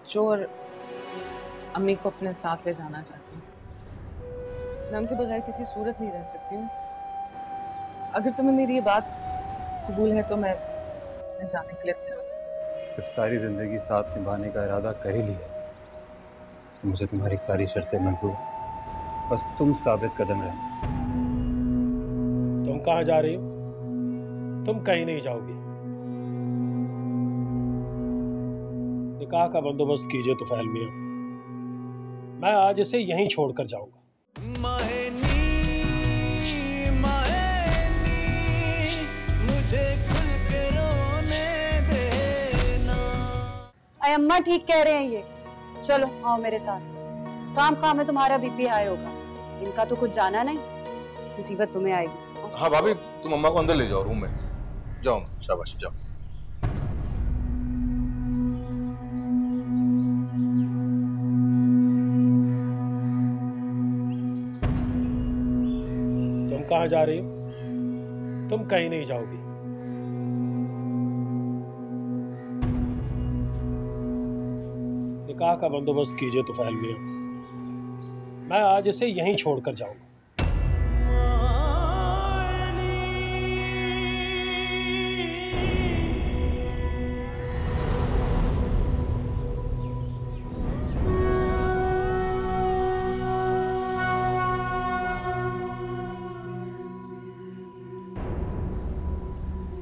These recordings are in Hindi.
बच्चों और अम्मी को अपने साथ ले जाना चाहती हूँ। मैं उनके बगैर किसी सूरत नहीं रह सकती हूँ। अगर तुम्हें मेरी ये बात कबूल है तो मैं जाने के लिए तैयार हूँ। जब सारी जिंदगी साथ निभाने का इरादा कर ही लिया तो मुझे तुम्हारी सारी शर्तें मंजूर, बस तुम साबित कदम रहना। तुम कहाँ जा रही हो? तुम कहीं नहीं जाओगी। निकाह का बंदोबस्त कीजिए तुफैल मियां, मैं आज इसे यहीं छोड़कर जाऊंगा। अम्मा ठीक कह रहे हैं ये। चलो आओ मेरे साथ, काम काम में तुम्हारा बीपी हाई होगा, इनका तो कुछ जाना नहीं, मुसीबत तुम्हें आएगी। हाँ भाभी, तुम अम्मा को अंदर ले जाओ रूम में। जाओ शाबाश जाओ। तुम कहाँ जा रही हो? तुम कहीं नहीं जाओगी। निकाह का बंदोबस्त कीजिए तुफैल मियां, मैं आज इसे यहीं छोड़कर जाऊंगा।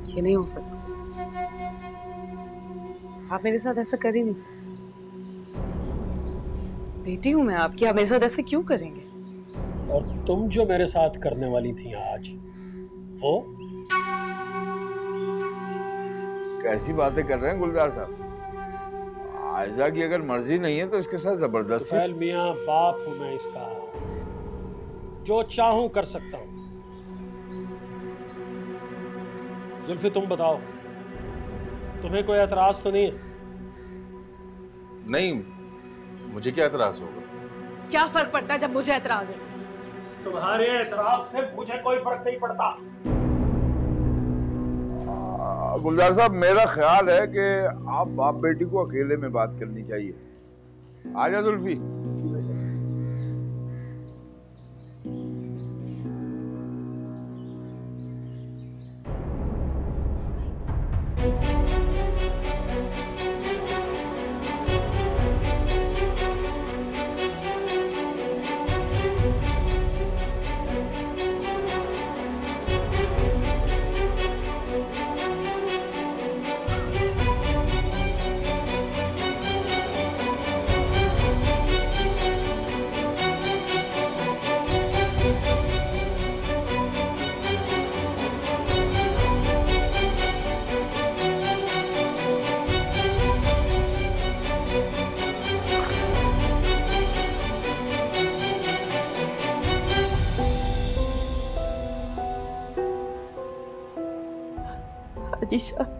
ये नहीं हो सकता। आप मेरे साथ ऐसा कर ही नहीं सकते। बेटी हूं मैं आपकी, आप मेरे साथ ऐसे क्यों करेंगे? और तुम जो मेरे साथ करने वाली थी आज, वो? कैसी बातें कर रहे हैं गुलजार साहब? आयजा की अगर मर्जी नहीं है तो इसके साथ जबरदस्ती। तुफैल मियां, बाप हूं मैं इसका, जो चाहूं कर सकता हूं। जुल्फी तुम बताओ, तुम्हें कोई एतराज तो नहीं है? नहीं, मुझे क्या एतराज होगा? क्या फर्क पड़ता है जब मुझे एतराज है? तुम्हारे एतराज से मुझे कोई फर्क नहीं पड़ता। गुलजार साहब, मेरा ख्याल है कि आप बाप बेटी को अकेले में बात करनी चाहिए। आजा जुल्फी। हाजी साहब,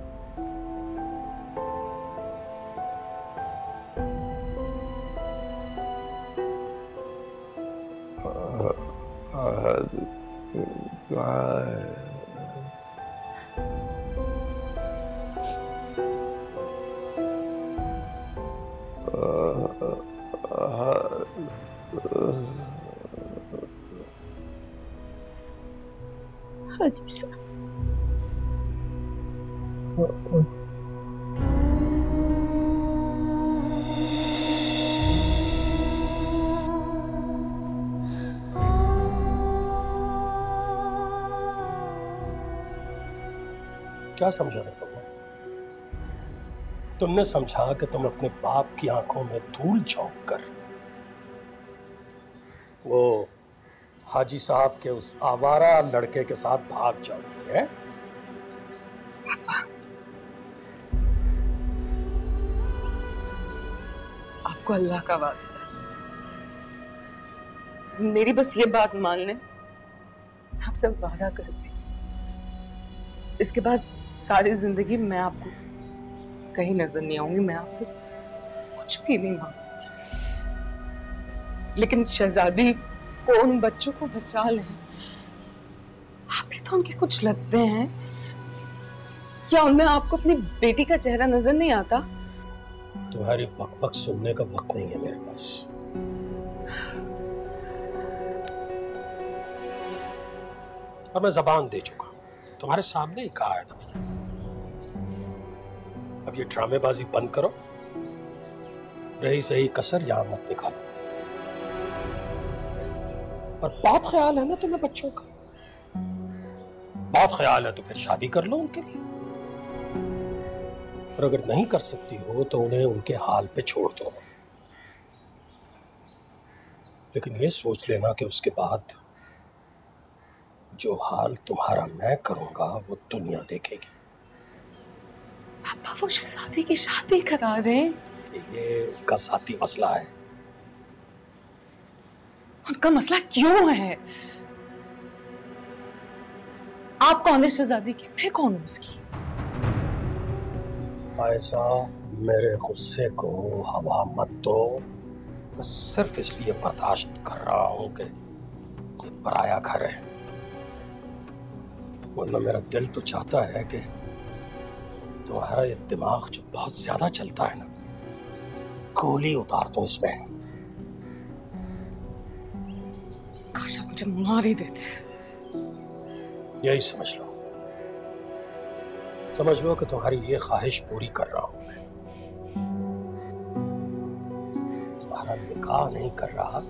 क्या समझा था तुमने समझा कि तुम अपने बाप की आंखों में धूल झोंक कर वो हाजी साहब के उस आवारा लड़के के साथ भाग जाओगे? है आपको अल्लाह का वास्ता है, मेरी बस ये बात मान लें। आपसे वादा करती हूँ, इसके बाद सारी जिंदगी मैं आपको कहीं नजर नहीं आऊंगी, मैं आपसे कुछ भी नहीं मांगूंगी, लेकिन शहजादी को, उन बच्चों को बचा लें। आप भी तो उनके कुछ लगते हैं। क्या उनमें आपको अपनी बेटी का चेहरा नजर नहीं आता? तुम्हारी बकबक सुनने का वक्त नहीं है मेरे पास। और मैं जबान दे चुका हूं, तुम्हारे सामने ही कहा है था मैंने। अब ये ड्रामेबाजी बंद करो, रही सही कसर यहां मत निकालो। और बहुत ख्याल है ना तुम्हें बच्चों का, बहुत ख्याल है तो फिर शादी कर लो उनके लिए। और अगर नहीं कर सकती हो तो उन्हें उनके हाल पे छोड़ दो। लेकिन ये सोच लेना कि उसके बाद जो हाल तुम्हारा मैं करूंगा वो दुनिया देखेगी। पापा वो शहजादी की शादी करा रहे हैं। ये उनका साथी मसला है। उनका मसला क्यों है? आप कौन है शहजादी की, मैं कौन हूं उसकी? ऐसा मेरे गुस्से को हवा मत दो। मैं सिर्फ इसलिए बर्दाश्त कर रहा हूं कि ये पराया घर है, वरना मेरा दिल तो चाहता है कि तुम्हारा ये दिमाग जो बहुत ज्यादा चलता है ना, गोली उतार दो इसमें। काश आप मुझे मार ही देते। यही समझ लो, समझ लो कि तुम्हारी ये ख्वाहिश पूरी कर रहा हूं मैं। तुम्हारा निकाह नहीं कर रहा,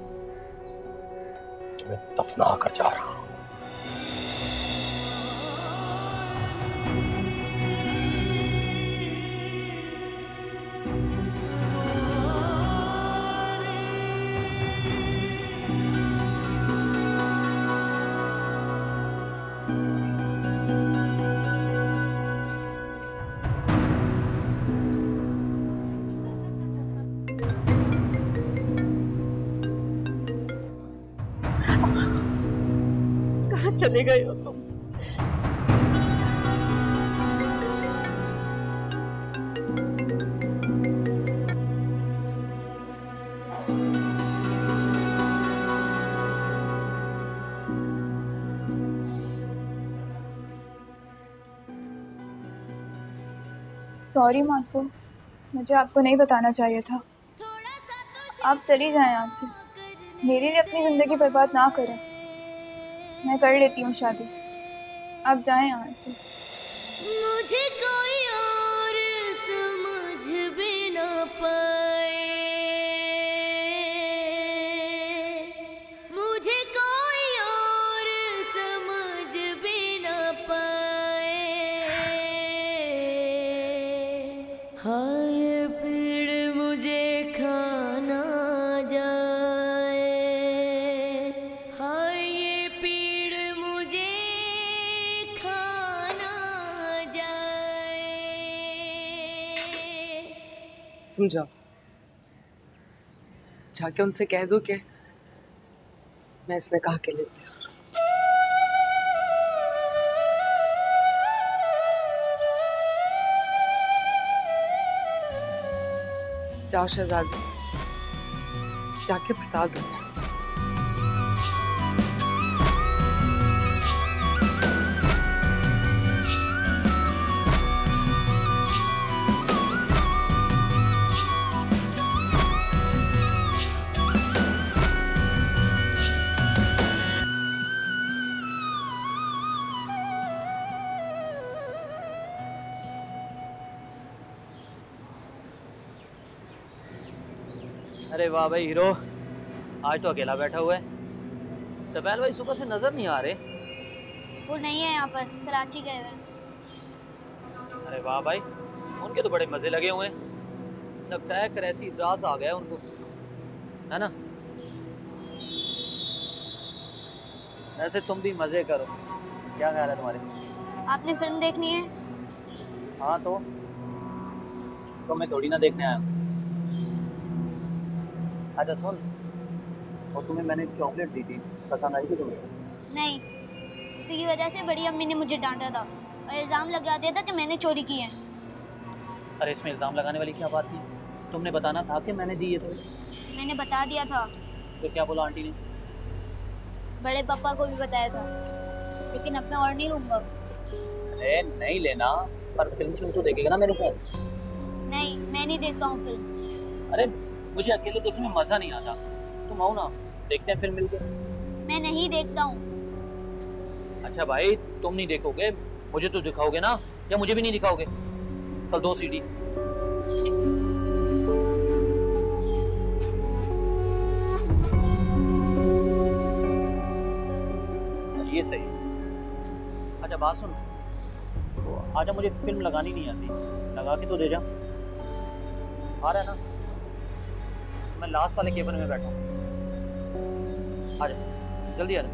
तुम्हें दफना कर जा रहा हूं। कहाँ चले गए हो तुम? सॉरी मासूम, मुझे आपको नहीं बताना चाहिए था। आप चली जाएं यहाँ से, मेरे लिए अपनी ज़िंदगी बर्बाद ना करें। मैं कर लेती हूँ शादी, आप जाएं यहाँ से। मुझे कोई और समझ भी ना पाए, मुझे कोई और समझ भी ना पाए। हाय पीड़ मुझे खाना जाए, हाय ये पीड़ मुझे खाना जाए। तुम जाओ, जाके उनसे कह दो कि मैं इसने कहा के लिए तैयार हूं। जाओ शहजादी, जाके बता दो। अरे वाह भाई हीरो, आज तो अकेला बैठा हुआ है। तबैल भाई सुबह से नजर नहीं आ रहे। वो नहीं है यहाँ पर, कराची गए हुए। अरे वाह भाई, उनके तो बड़े मजे लगे हुए हैं। लगता है कराची इद्रास आ गया उनको, है ना? वैसे तुम भी मजे करो, क्या ख्याल है तुम्हारे? आपने फिल्म देखनी है? हाँ तो मैं थोड़ी ना देखने आया हूँ। अच्छा सुन, और तुम्हें मैंने चॉकलेट दी थी, पसंद आई थी तुम्हें? नहीं, उसी की वजह से बड़ी अम्मी ने मुझे डांटा था और इल्ज़ाम लगा दिया था कि मैंने चोरी की है। अरे इसमें इल्ज़ाम लगाने वाली क्या बात थी? तुमने बताना था कि मैंने दी है तुम्हें। मैंने बता दिया था। तो क्या बोला आंटी ने? बड़े पापा को भी बताया था, लेकिन अब मैं और नहीं लूँगा। अरे नहीं लेना, पर फिल्म तो देखेगा ना मेरे साथ। नहीं, मैं नहीं देखता हूँ फिल्म। अरे मुझे अकेले देखने में मजा नहीं आता, तुम आओ ना, देखते हैं फिर मिलके। मैं नहीं देखता हूँ। अच्छा भाई, तुम नहीं देखोगे, मुझे तो दिखाओगे ना, या मुझे भी नहीं दिखाओगे? कल 2 सीडी। ये सही। अच्छा बात सुन, तो आजा, मुझे फिल्म लगानी नहीं आती, लगा के तो दे जा। आ रहा है ना? मैं लास्ट वाले केबल में बैठा हूँ, आजा जल्दी आ जा।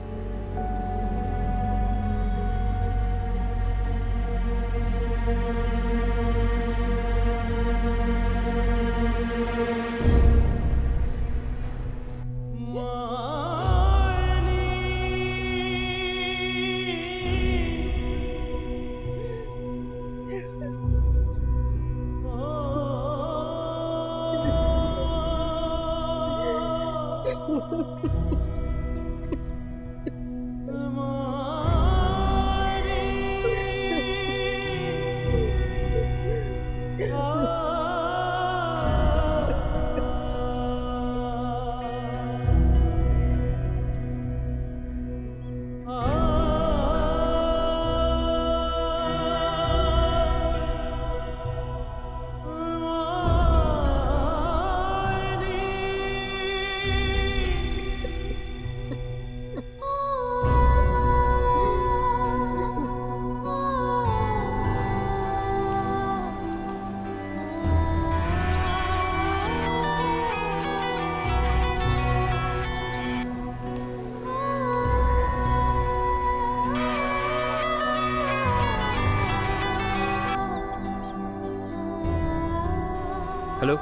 हेलो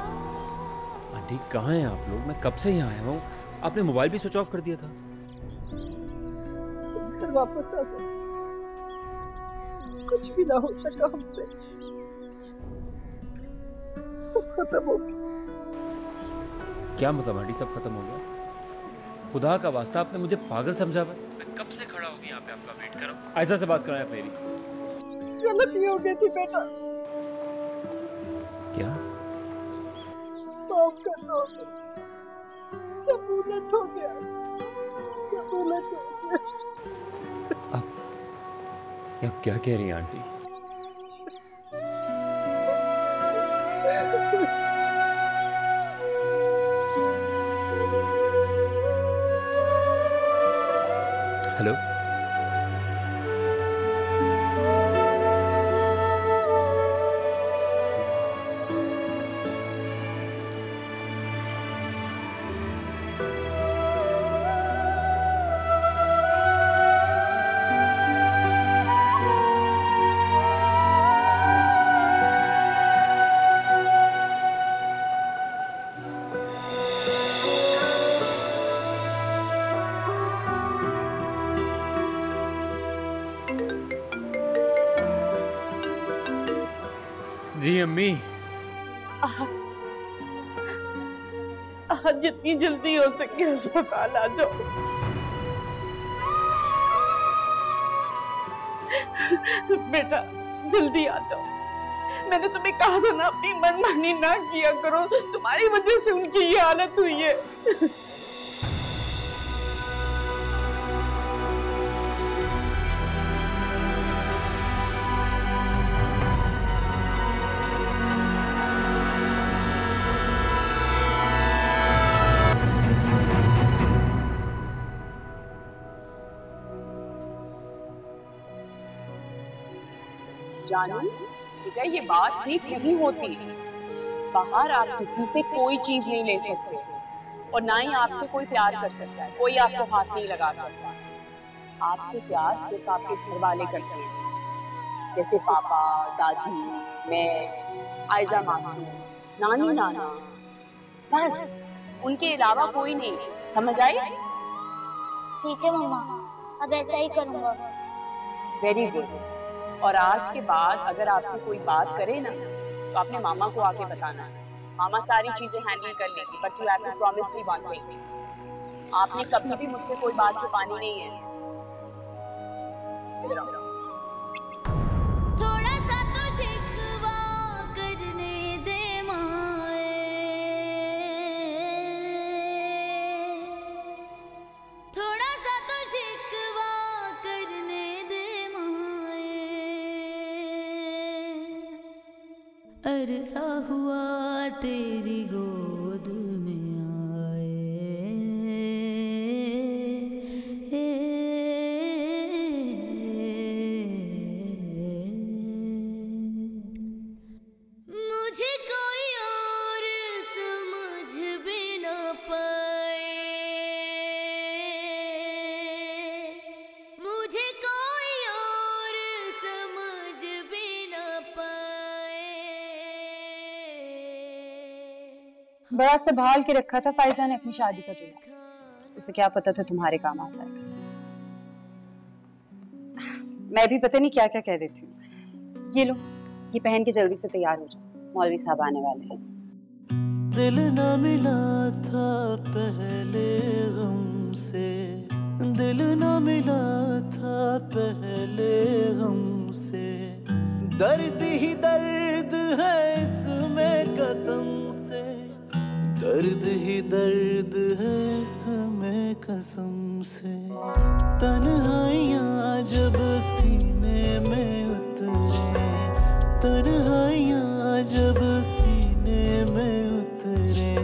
आंटी, कहाँ हैं आप लोग? मैं कब से यहाँ आया हूँ, आपने मोबाइल भी स्विच ऑफ कर दिया था। तुम घर वापस आ जाओ, कुछ भी ना हो सका हमसे, सब खत्म हो गया। क्या मतलब आंटी, सब खत्म हो गया? खुदा का वास्ता, आपने मुझे पागल समझा हुआ? मैं कब से खड़ा हो गया यहाँ पे आपका वेट कर रहा हूँ। आयशा से बात कराया मेरी। गलती हो गई थी बेटा। क्या? माफ कर दो, सब उलट हो गया, सब उलट हो गया। आप क्या कह रही हैं आंटी? हेलो, जी अम्मी। आज जितनी जल्दी हो सके अस्पताल आ जाओ। बेटा जल्दी आ जाओ, मैंने तुम्हें कहा था ना अपनी मनमानी ना किया करो, तुम्हारी वजह से उनकी ये हालत हुई है। जानू बेटा, ये बात ठीक नहीं होती। बाहर आप किसी से कोई चीज नहीं ले सकते और ना ही आपसे कोई प्यार कर सकता है, कोई आपको हाथ नहीं लगा सकता। आपसे प्यार सिर्फ आपके घर वाले करते हैं, जैसे पापा, दादी, मैं, आयजा मासूम, नानी नाना, बस उनके अलावा कोई नहीं। समझ आई? ठीक है मम्मा, अब ऐसा ही करूँगा। Very good. और आज के बाद अगर आपसे कोई बात करे ना तो आपने मामा को आके बताना। मामा सारी चीजें हैंडल कर लेगी, but you have to promise me one thing, आपने कभी भी मुझसे कोई बात छुपानी नहीं है। इधर आओ। थोड़ा सा तो शिकवा करने दे माए, अरसा हुआ तेरी गोद में मुझे कोई और समझ भी न पाए, मुझे कोई और समझ भी न पाए। बड़ा संभाल के रखा था फाइजा ने अपनी शादी का जोड़ा, उसे क्या पता था तुम्हारे काम आ जाएगा। मैं भी पता नहीं क्या क्या कह देती हूँ। ये लो, ये पहन के जल्दी से तैयार हो जाओ, मौलवी साहब आने वाले हैं। दिल न मिला था पहले गम से, दिल न मिला था पहले गम से, दर्द ही दर्द है इसमें कसम से, दर्द ही दर्द है इसमें कसम से। तन्हाइयाँ जब सीने में उतरे, तन्हाइयाँ जब सीने में उतरे,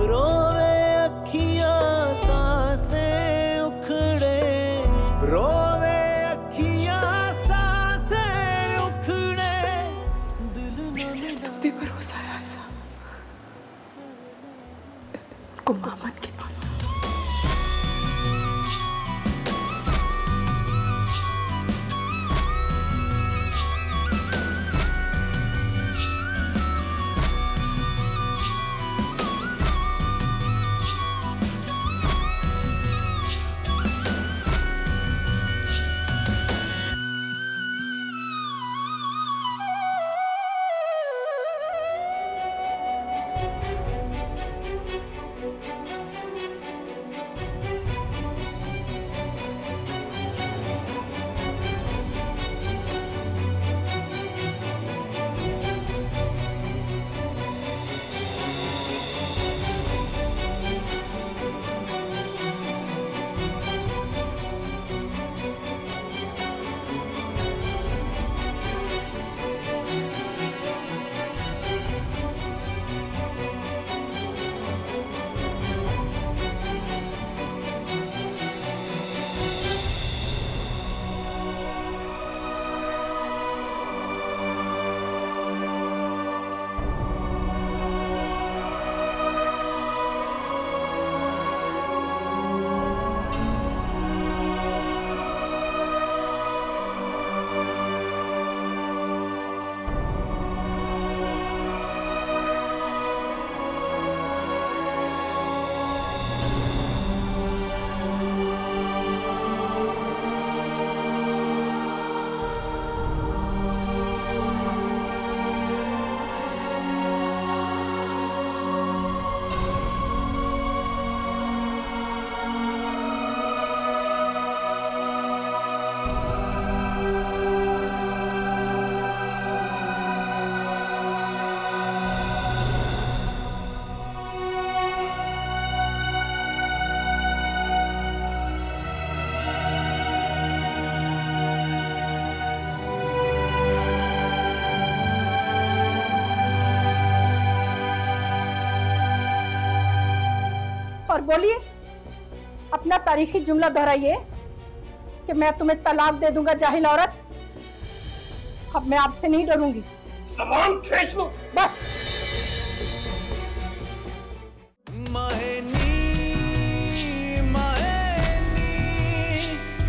रोवे अखियाँ सांसें उखड़े, रोवे अखियाँ सांसें उखड़े, दिल मेरे सिर्फ तुम पे भरोसा है आयशा, उनको मां बन के पालो। और बोलिए, अपना तारीखी जुमला दोहराइए कि मैं तुम्हें तलाक दे दूंगा जाहिल औरत। अब मैं आपसे नहीं डरूंगी। ज़बान खींच लो बस।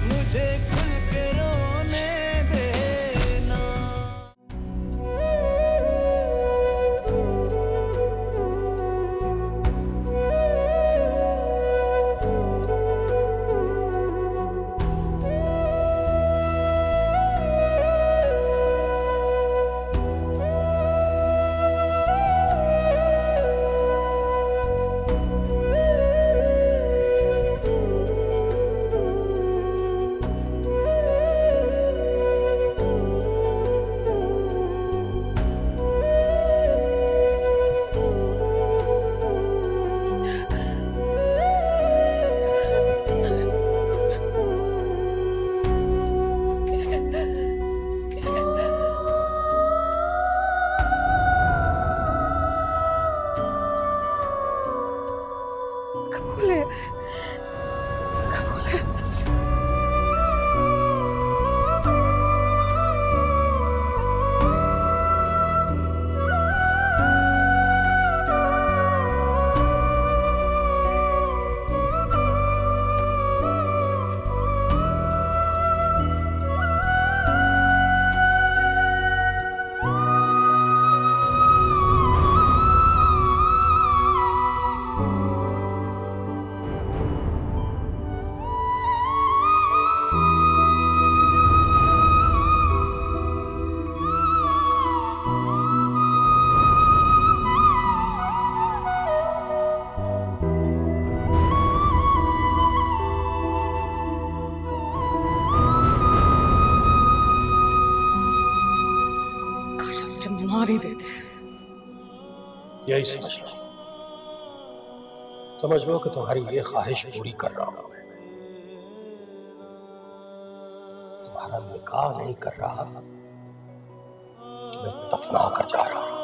मुझे खुल के रोने देना। मार ही देते। यही समझ लो कि तुम्हारी ये ख्वाहिश पूरी कर रहा हूं मैं। तुम्हारा निकाह नहीं कर रहा, तुम्हें दफना कर जा रहा हूं।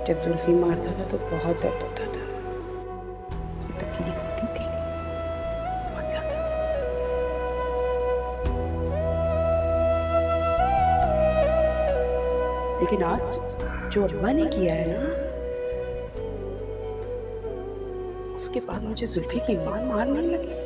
जब जुल्फी मारता था तो बहुत दर्द होता था, तकलीफ होती थी बहुत ज्यादा। लेकिन आज जो अब्बा ने किया है ना, उसके बाद मुझे जुल्फी की ईमान मारने लगी।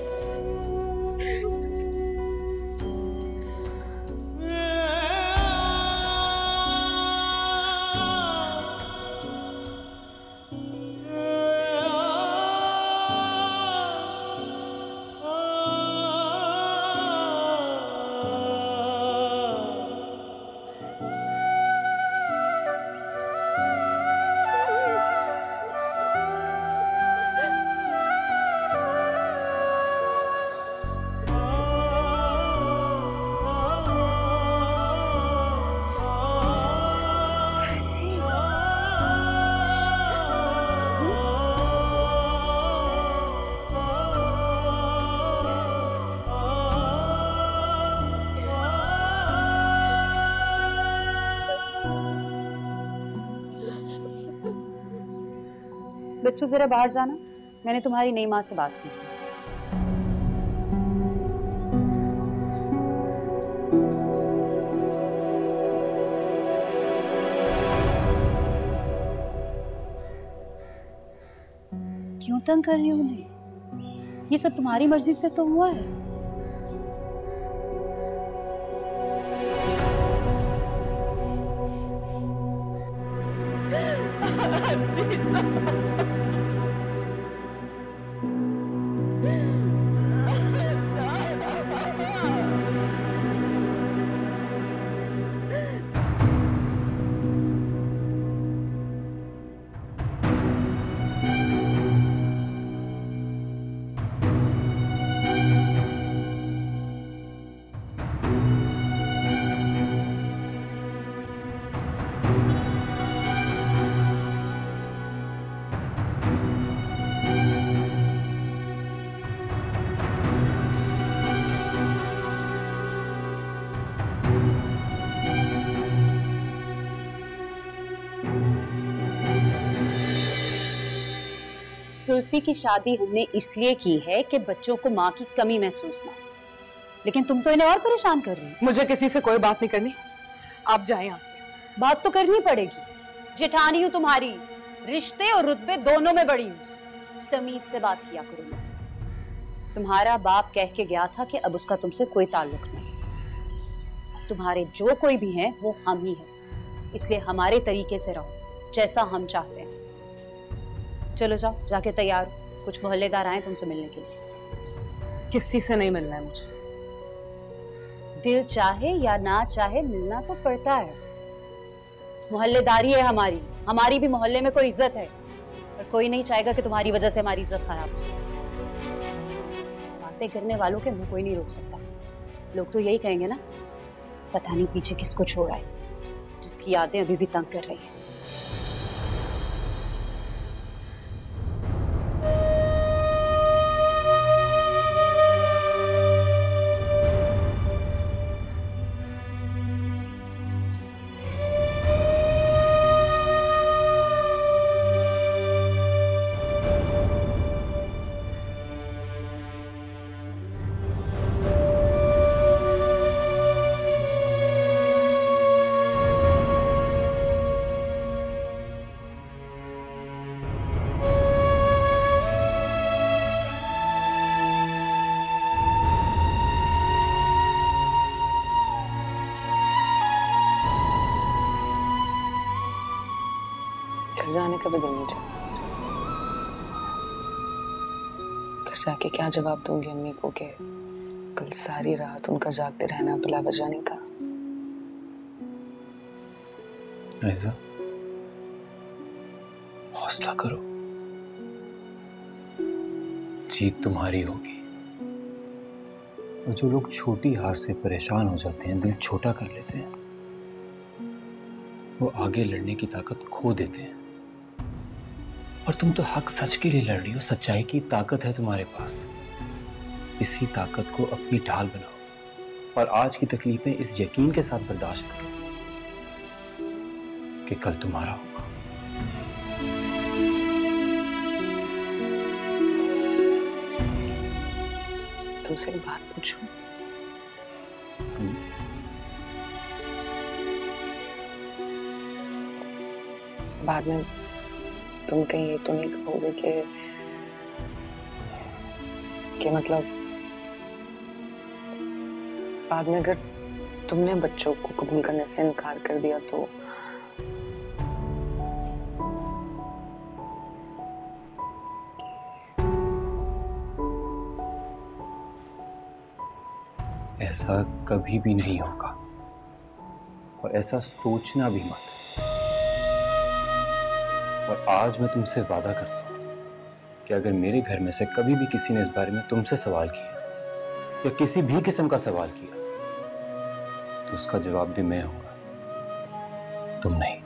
बच्चों जरा बाहर जाना, मैंने तुम्हारी नई माँ से बात की। क्यों तंग कर रही हो उन्हें? ये सब तुम्हारी मर्जी से तो हुआ है। जुल्फी की शादी हमने इसलिए की है कि बच्चों को माँ की कमी महसूस ना हो, लेकिन तुम तो इन्हें और परेशान कर रही हो। मुझे किसी से कोई बात नहीं करनी, आप जाएं यहाँ से। बात तो करनी पड़ेगी, जेठानी हूँ तुम्हारी, रिश्ते और रुतबे दोनों में बड़ी हूँ। तमीज से बात किया करो मुझसे। तुम्हारा बाप कह के गया था कि अब उसका तुमसे कोई ताल्लुक नहीं। तुम्हारे जो कोई भी हैं वो हम ही हैं, इसलिए हमारे तरीके से रहो जैसा हम चाहते हैं। चलो जाओ, जाके तैयार हो, कुछ मोहल्लेदार आए तुमसे मिलने के लिए। किसी से नहीं मिलना है मुझे। दिल चाहे या ना चाहे मिलना तो पड़ता है। मोहल्लेदारी है हमारी, हमारी भी मोहल्ले में कोई इज्जत है, और कोई नहीं चाहेगा कि तुम्हारी वजह से हमारी इज्जत खराब हो। बातें करने वालों के मुंह कोई नहीं रोक सकता। लोग तो यही कहेंगे ना, पता नहीं पीछे किसको छोड़ा है, जिसकी यादें अभी भी तंग कर रही है। घर जाने का भी दिल नहीं चाहता। घर जाके क्या जवाब दूंगी अम्मी को कि कल सारी रात उनका जागते रहना बिला वजह नहीं था। आयजा, हौसला करो, जीत तुम्हारी होगी। और जो लोग छोटी हार से परेशान हो जाते हैं, दिल छोटा कर लेते हैं, वो आगे लड़ने की ताकत खो देते हैं। और तुम तो हक सच के लिए लड़ रही हो, सच्चाई की ताकत है तुम्हारे पास। इसी ताकत को अपनी ढाल बनाओ और आज की तकलीफें इस यकीन के साथ बर्दाश्त करो कि कल तुम्हारा होगा। तुमसे एक बात पूछूं? बाद में तुम कहीं ये तो नहीं कहोगे कि मतलब बाद में अगर तुमने बच्चों को कबूल करने से इनकार कर दिया तो ऐसा कभी भी नहीं होगा और ऐसा सोचना भी मत। और आज मैं तुमसे वादा करता हूं कि अगर मेरे घर में से कभी भी किसी ने इस बारे में तुमसे सवाल किया या किसी भी किस्म का सवाल किया तो उसका जवाब भी मैं होगा, तुम नहीं।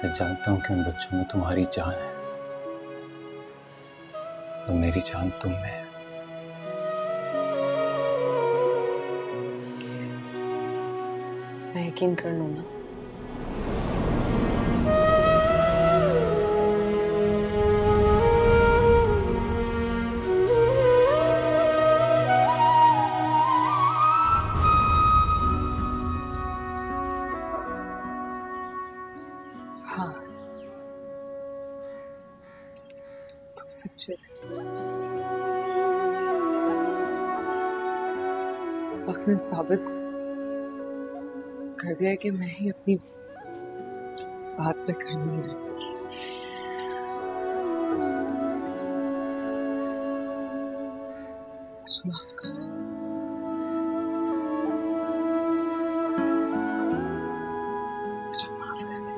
मैं जानता हूं कि उन बच्चों में तुम्हारी जान है और मेरी जान तुम में है। मैं यकीन कर लूं ना? हाँ, तुम सच्चे। वक्त ने साबित कर दिया कि मैं ही अपनी बात पे कायम नहीं रह सकी। मुझे माफ कर दो। मुझे माफ कर दो।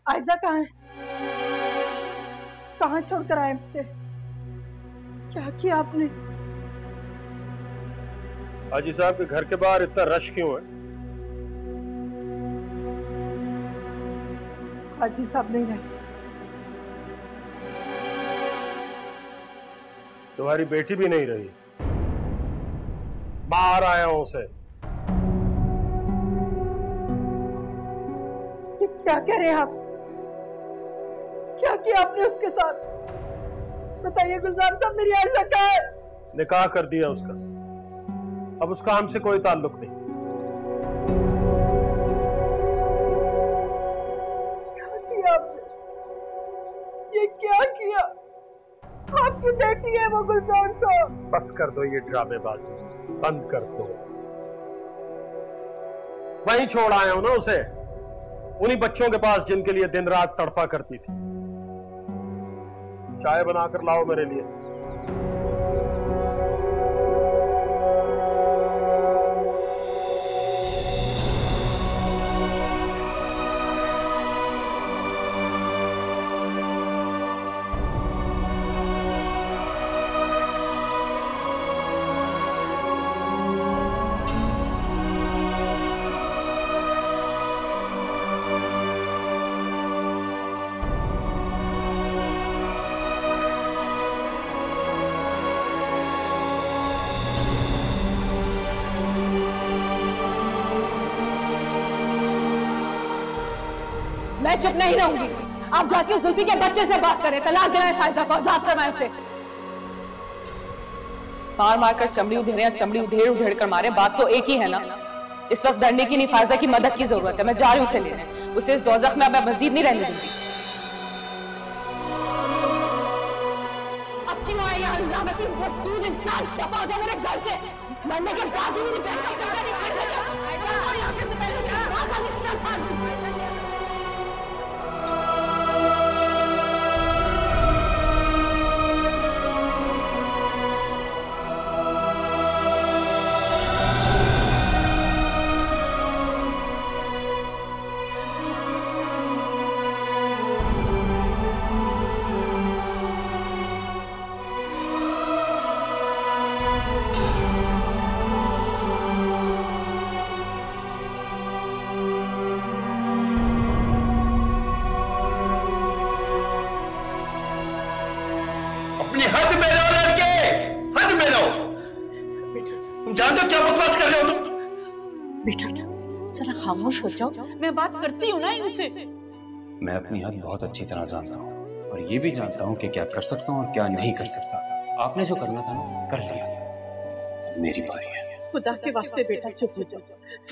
आयजा कहाँ है? कहाँ छोड़कर आए मुझसे? क्या किया आपने? हाजी साहब के घर के बाहर इतना रश क्यों है? हाजी साहब नहीं रहे। तुम्हारी बेटी भी नहीं रही। बाहर आया हूं उसे। क्या कह रहे हैं आप? क्या किया आपने उसके साथ? बताइए गुलजार साहब, मेरी आयजा कहाँ है? निकाह कर दिया उसका, अब उसका हमसे कोई ताल्लुक नहीं। क्या किया आपने? ये क्या किया? आपकी बेटी है वो गुलजार साहब। बस कर दो ये ड्रामेबाजी, बंद कर दो। वहीं छोड़ आया हूं ना उसे, उन्हीं बच्चों के पास जिनके लिए दिन रात तड़पा करती थी। चाय बनाकर लाओ मेरे लिए। मैं चुप नहीं रहूंगी। आप जाके उस जुल्फी के बच्चे से बात करें, तलाक दिलाएं फायदा को, आजाद करवाएं उसे। मार मार कर चमड़ी उधेड़े या चमड़ी उधेड़ उधेड़ कर मारे, बात तो एक ही है ना। इस वक्त डरने की नहीं, फायजा की मदद की जरूरत है। मैं जा रही हूँ उसे लेने, उसे इस दोज़ख में अब मैं मजीद नहीं रहने दूंगी। अब क्यों आई यहाँ लानती मजदूर इंसान? दफा हो जा मेरे घर से। मरने के बाद भी मेरी बहन का पैसा नहीं छड़ सका। यहाँ से पहले क्या आगा मिस्टर फादू। बेटा जरा खामोश हो जाओ, मैं बात करती हूँ ना इनसे। मैं अपनी हद बहुत अच्छी तरह जानता हूँ और ये भी जानता हूँ कि क्या कर सकता हूँ और क्या नहीं कर सकता। आपने जो करना था ना कर लिया, मेरी बारी है। खुदा के वास्ते बेटा चुप हो जाओ,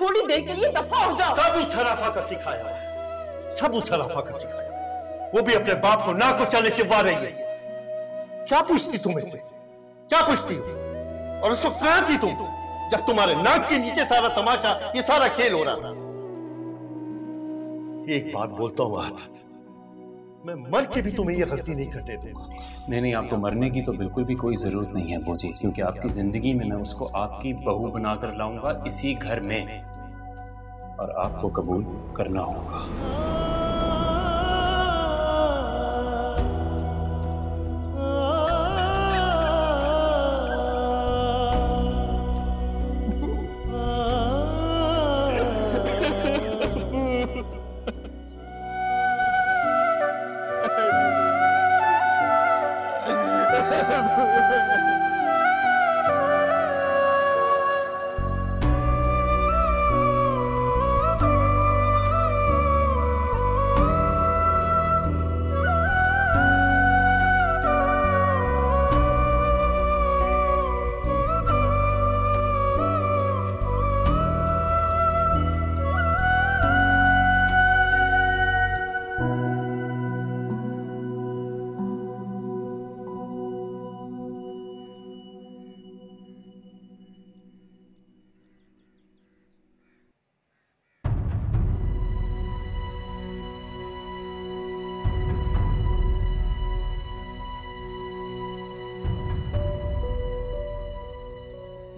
थोड़ी देर के लिए दफा हो जाओ। सब उस शराफा का सिखाया है, सब उस शराफा का सिखाया है। वो भी अपने बाप को नाक को चले चिपवा रही है। क्या पूछती तुम इससे, क्या पूछती हो? और उस वक्त कहां थी तुम जब तुम्हारे नाक के नीचे सारा तमाशा, ये सारा खेल हो रहा था? एक बात बोलता हूं आप, मैं मर के भी तुम्हें ये गलती नहीं करने दूंगा। नहीं, आपको मरने की तो बिल्कुल भी कोई जरूरत नहीं है बोझी, क्योंकि आपकी जिंदगी में मैं उसको आपकी बहू बनाकर लाऊंगा इसी घर में, और आपको कबूल करना होगा।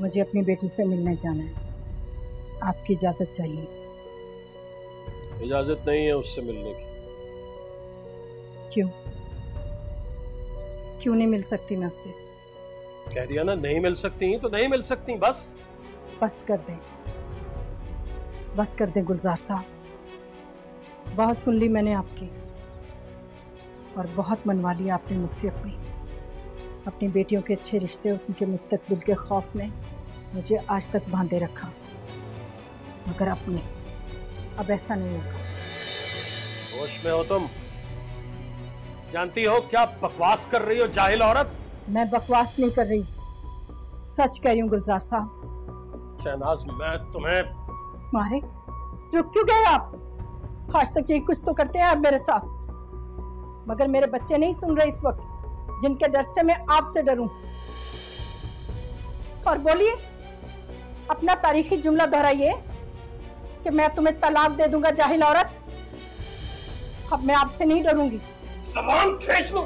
मुझे अपनी बेटी से मिलने जाना है, आपकी इजाजत चाहिए। इजाजत नहीं है उससे मिलने की। क्यों क्यों नहीं मिल सकती मैं उससे? कह दिया ना, नहीं मिल सकती तो नहीं मिल सकती, बस बस कर दें, बस कर दें गुलजार साहब। बहुत सुन ली मैंने आपकी, और बहुत मनवा लिया आपने मुझसे। अपनी बेटियों के अच्छे रिश्ते और उनके मुस्तकबिल के खौफ में मुझे आज तक बांधे रखा, मगर अब ऐसा नहीं होगा। होश में हो तुम? जानती हो क्या बकवास कर रही हो जाहिल औरत? मैं बकवास नहीं कर रही, सच कह रही हूँ गुलजार साहब। शहनाज, मैं तुम्हें मारे रुक क्यों गए आप? आज तक यही कुछ तो करते हैं आप मेरे साथ, मगर मेरे बच्चे नहीं सुन रहे इस वक्त, जिनके डर से मैं आपसे डरूं। और बोलिए, अपना तारीखी जुमला दोहराइए कि मैं तुम्हें तलाक दे दूंगा जाहिल औरत। अब मैं आपसे नहीं डरूंगी। ज़बान खींच लो।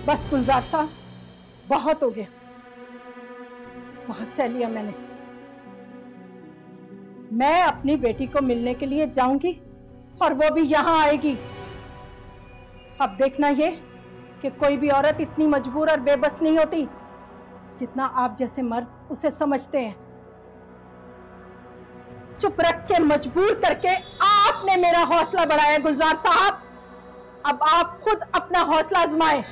बस गुलजार साहब, बहुत हो गया, बहुत सह लिया मैंने। मैं अपनी बेटी को मिलने के लिए जाऊंगी और वो भी यहां आएगी। अब देखना ये कि कोई भी औरत इतनी मजबूर और बेबस नहीं होती जितना आप जैसे मर्द उसे समझते हैं। चुप रख के मजबूर करके आपने मेरा हौसला बढ़ाया गुलजार साहब, अब आप खुद अपना हौसला आजमाएं।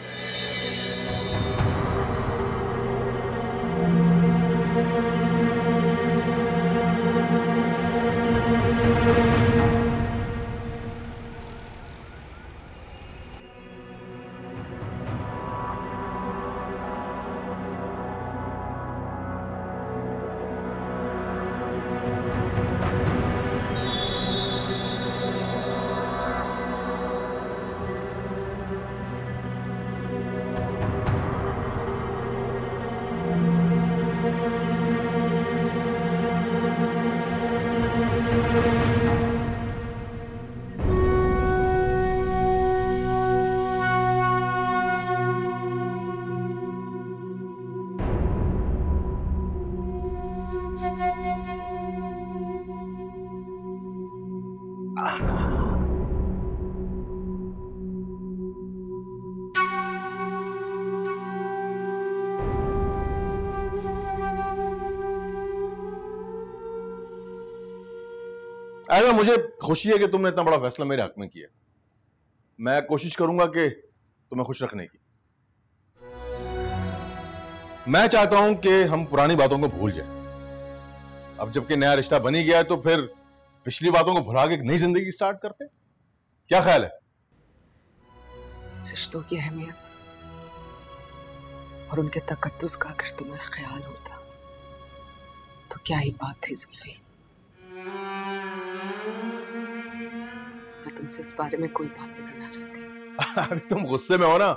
आयजा, मुझे खुशी है कि तुमने इतना बड़ा फैसला मेरे हक में किया। मैं कोशिश करूंगा कि तुम्हें खुश रखने की। मैं चाहता हूं कि हम पुरानी बातों को भूल जाएं। अब जबकि नया रिश्ता बन ही गया है तो फिर पिछली बातों को भुला के एक नई जिंदगी स्टार्ट करते हैं। क्या ख्याल है? रिश्तों की अहमियत और उनके तकद्दुस का अगर तुम्हें ख्याल होता तो क्या ही बात थी जुल्फी। मैं तुमसे इस बारे में कोई बात नहीं करना चाहती। अभी तुम गुस्से में हो ना,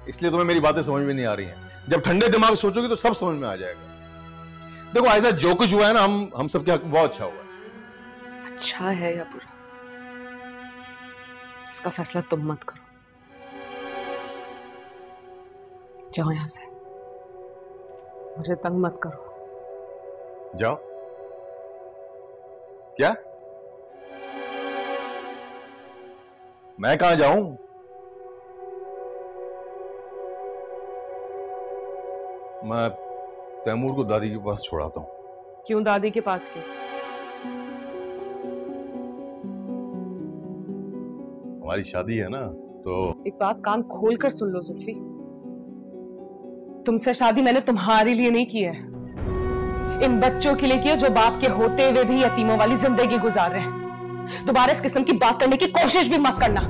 इसलिए तुम्हें मेरी बातें समझ में नहीं आ रही हैं। जब ठंडे दिमाग से सोचोगे तो सब समझ में आ जाएगा। देखो ऐसा जो कुछ हुआ है ना, हम सबके हक में बहुत अच्छा हुआ है। अच्छा है या बुरा, इसका फैसला तुम मत करो। जाओ यहां से, मुझे तंग मत करो। जाओ? क्या? मैं कहां जाऊं? मैं तैमूर को दादी के पास छोड़ाता हूं। क्यों दादी के पास क्यों? हमारी शादी है ना, तो एक बात कान खोल कर सुन लो जुल्फी, तुमसे शादी मैंने तुम्हारे लिए नहीं की है, इन बच्चों के लिए की है जो बाप के होते हुए भी यतीमों वाली जिंदगी गुजार रहे हैं। दोबारा इस किस्म की बात करने की कोशिश भी मत करना।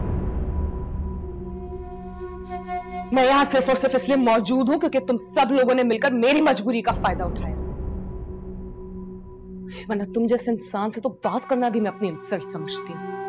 मैं यहां सिर्फ और सिर्फ इसलिए मौजूद हूं क्योंकि तुम सब लोगों ने मिलकर मेरी मजबूरी का फायदा उठाया, वरना तुम जैसे इंसान से तो बात करना भी मैं अपनी इंसल्ट समझती हूं।